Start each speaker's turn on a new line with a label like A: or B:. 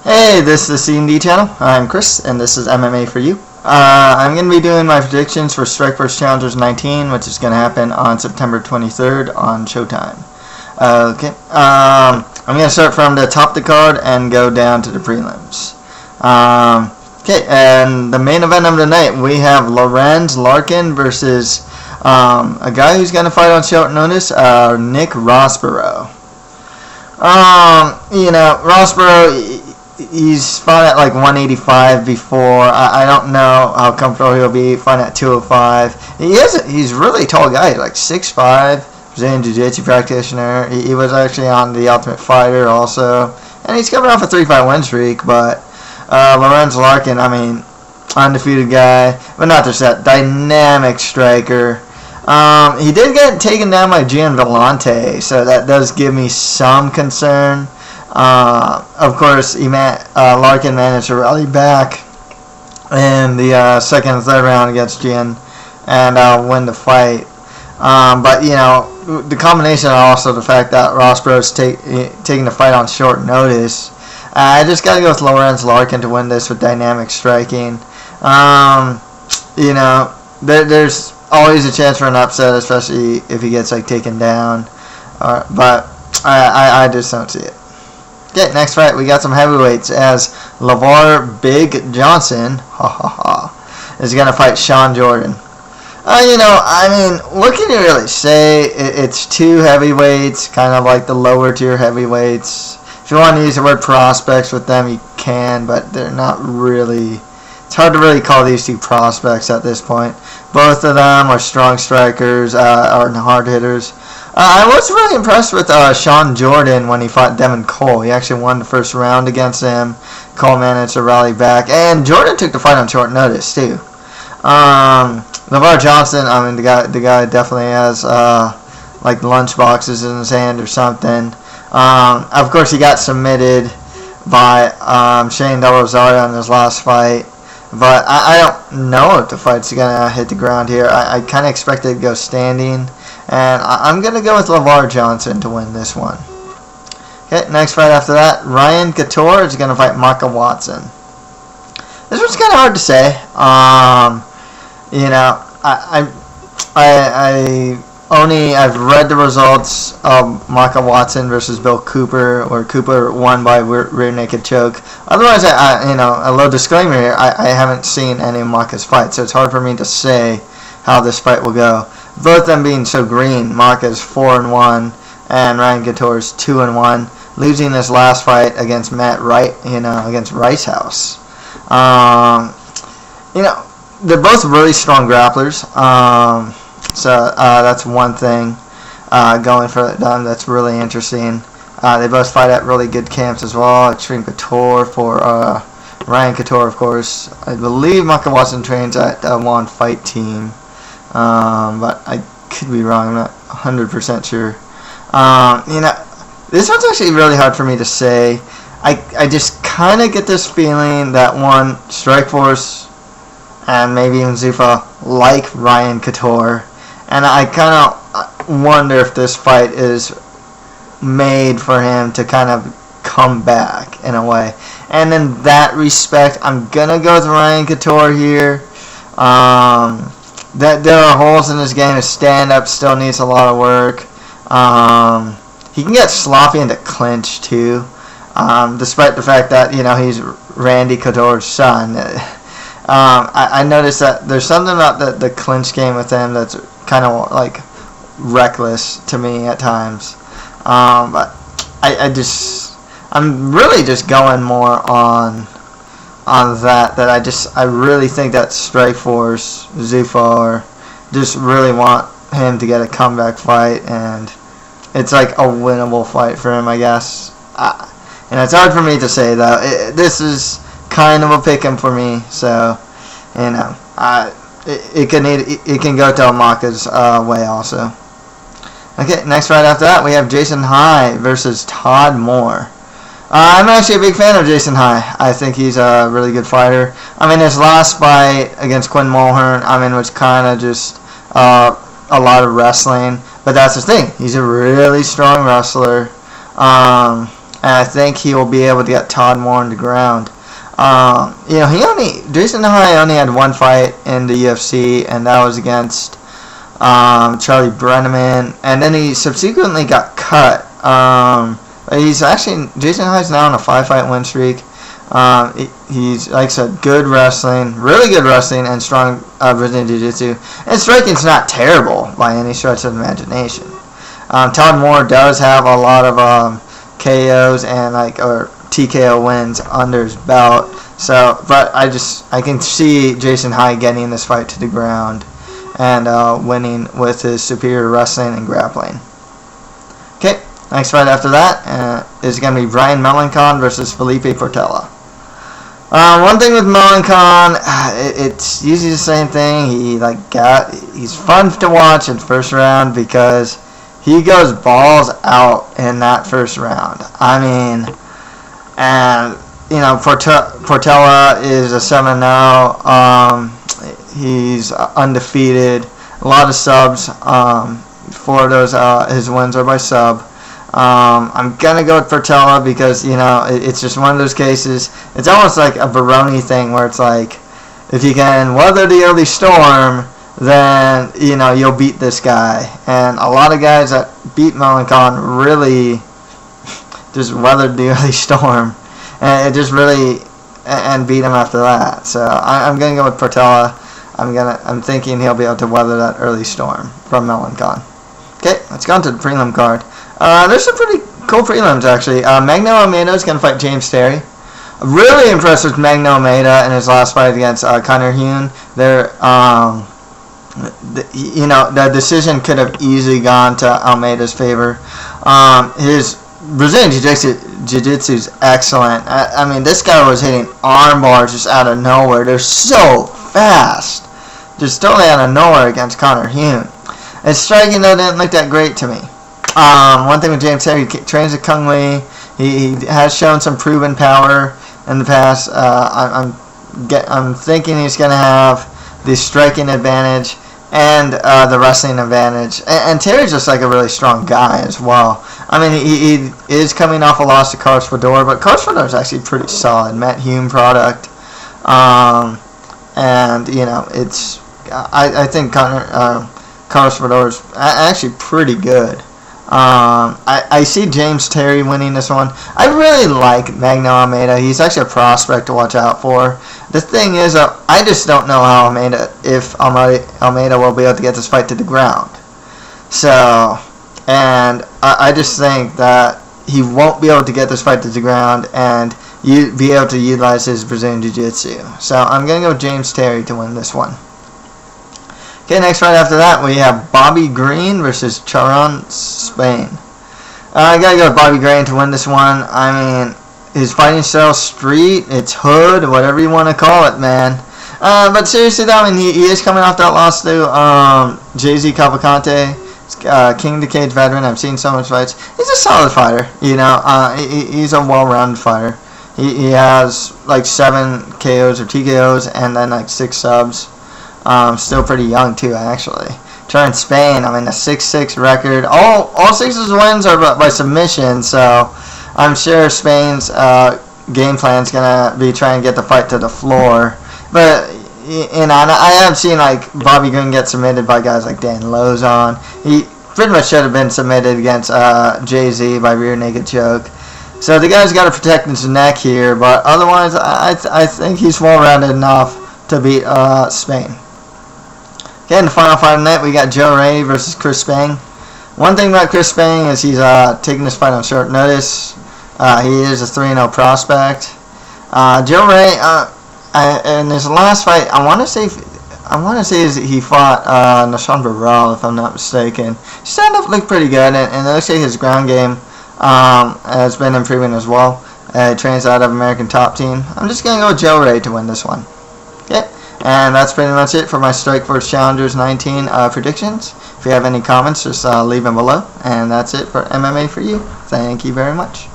A: Hey, this is the C&D channel. I'm Chris, and this is MMA for you. I'm going to be doing my predictions for Strikeforce Challengers 19, which is going to happen on September 23rd on Showtime. Okay, I'm going to start from the top of the card and go down to the prelims. Okay, and the main event of the night, we have Lorenz, Larkin versus a guy who's going to fight on short notice, Nick Rossborough. Rossborough, he's fought at like 185 before. I don't know how comfortable he'll be fighting at 205. He's a really tall guy, like 6'5", Brazilian Jiu-Jitsu practitioner. He was actually on The Ultimate Fighter also. And he's coming off a 3-fight win streak, but Lorenz Larkin, I mean, undefeated guy, but not just that, dynamic striker. He did get taken down by Gian Vellante, so that does give me some concern. Of course, Larkin managed to rally back in the second and third round against Gian and win the fight. But, the combination also the fact that Rossborough's taking the fight on short notice, I just got to go with Lorenz Larkin to win this with dynamic striking. There's always a chance for an upset, especially if he gets taken down. But I just don't see it. Okay, next fight, we got some heavyweights as Lavar Big Johnson is going to fight Shawn Jordan. What can you really say? It's two heavyweights, kind of like the lower tier heavyweights. If you want to use the word prospects with them, you can, but they're not really. It's hard to really call these two prospects at this point. Both of them are strong strikers, are hard hitters. I was really impressed with Shawn Jordan when he fought Devin Cole. He actually won the first round against him. Cole managed to rally back, and Jordan took the fight on short notice too. Lavar Johnson, the guy definitely has like lunch boxes in his hand or something. Of course, he got submitted by Shane Del Rosario in his last fight. But I don't know if the fight's going to hit the ground here. I kind of expect it to go standing. And I'm going to go with Lavar Johnson to win this one. Okay, next fight after that, Ryan Couture is going to fight Maka Watson. This one's kind of hard to say. I've read the results of Maka Watson versus Bill Cooper, where Cooper won by rear naked choke. Otherwise, a little disclaimer here, I haven't seen any of Maka's fights, so it's hard for me to say how this fight will go. Both of them being so green, Maka's 4-1 and Ryan Couture's 2-1, losing this last fight against Matt Wright, against Rice House. They're both really strong grapplers. So that's one thing going for them that's really interesting. They both fight at really good camps as well. Extreme Couture for Ryan Couture, of course. I believe Maka Watson trains at One Fight Team. But I could be wrong. I'm not 100% sure. This one's actually really hard for me to say. I just kind of get this feeling that Strikeforce and maybe even Zuffa like Ryan Couture. And I kind of wonder if this fight is made for him to kind of come back in a way. And in that respect, I'm going to go with Ryan Couture here. That there are holes in his game. His stand-up still needs a lot of work. He can get sloppy into clinch too, despite the fact that he's Randy Couture's son. I noticed that there's something about the clinch game with him that's kind of like reckless to me at times. But I'm really just going more on that I really think that Strikeforce, Zuffa, just really want him to get a comeback fight, and it's like a winnable fight for him, I guess. And it's hard for me to say though. This is kind of a pick'em for me, so it can go to Maka's way also. Okay, next fight after that we have Jason High versus Todd Moore. I'm actually a big fan of Jason High. I think he's a really good fighter. His last fight against Quinn Mulhern, was kind of just a lot of wrestling, but that's the thing. He's a really strong wrestler. and I think he will be able to get Todd more on the ground. Jason High only had one fight in the UFC, and that was against Charlie Brenneman, and then he subsequently got cut. Jason High's now on a 5-fight win streak. He's, like I said, good wrestling, really good wrestling, and strong Brazilian Jiu-Jitsu. And striking's not terrible by any stretch of the imagination. Todd Moore does have a lot of KOs and or TKO wins under his belt. So, but I can see Jason High getting this fight to the ground and winning with his superior wrestling and grappling. Okay, next fight after that is going to be Brian Melancon versus Felipe Portela. One thing with Melancon, it's usually the same thing. He's fun to watch in the first round because he goes balls out in that first round. I mean, and Portela is a 7-0. He's undefeated. A lot of subs. 4 of those his wins are by sub. I'm gonna go with Portela because it's just one of those cases. It's almost like a Baroni thing where it's like, if you can weather the early storm, then you'll beat this guy. And a lot of guys that beat Melancon really just weathered the early storm, and it just really and beat him after that. So I'm gonna go with Portela. I'm thinking he'll be able to weather that early storm from Melancon. Okay, let's go on to the prelim card. There's some pretty cool prelims, actually. Magnolia is going to fight James Terry. Really impressed with Magno Almeida in his last fight against Connor Hune. The decision could have easily gone to Almeida's favor. His Brazilian Jiu-Jitsu is excellent. I mean, this guy was hitting arm bars just out of nowhere. They're so fast. Just totally out of nowhere against Connor Hune. His striking, though, didn't look that great to me. One thing with James Terry, he trains at Kung Lee. He has shown some proven power in the past. I'm thinking he's going to have the striking advantage and the wrestling advantage. And Terry's just like a really strong guy as well. I mean, he is coming off a loss to Carlos Fedor, but Carlos Fedor is actually pretty solid. Matt Hume product. I think Carlos Fedor is actually pretty good. I see James Terry winning this one. I really like Magno Almeida. He's actually a prospect to watch out for. The thing is, I just don't know how Almeida will be able to get this fight to the ground. So, and I just think that he won't be able to get this fight to the ground and be able to utilize his Brazilian Jiu-Jitsu. So I'm going to go with James Terry to win this one. Okay, next fight after that, we have Bobby Green versus Shawn Spain. I gotta go with Bobby Green to win this one. I mean, his fighting style, street, it's hood, whatever you want to call it, man. But seriously, though, I mean, he is coming off that loss to Jay-Z Cavalcante, King of the Cage veteran. I've seen so much fights. He's a solid fighter, he's a well-rounded fighter. He has like 7 KOs or TKOs and then like 6 subs. Still pretty young too, actually. Trying Spain, I mean, a 6-6 record. All 6 of his wins are by submission, so I'm sure Spain's game plan is gonna be trying to get the fight to the floor. But I have seen like Bobby Green get submitted by guys like Dan Lozon. He pretty much should have been submitted against Jay-Z by rear naked choke. So the guy's got to protect his neck here, but otherwise, I think he's well-rounded enough to beat Spain. Okay, in the final fight of the night, we got Joe Ray versus Chris Spang. One thing about Chris Spang is he's taking this fight on short notice. He is a 3-0 prospect. Joe Ray, in his last fight, I want to say he fought Nashan Burrell, if I'm not mistaken. His stand-up looked pretty good, and it looks like his ground game has been improving as well. He trains out of American Top Team. I'm just going to go with Joe Ray to win this one. Okay. And that's pretty much it for my Strikeforce Challengers 19 predictions. If you have any comments, just leave them below. And that's it for MMA for you. Thank you very much.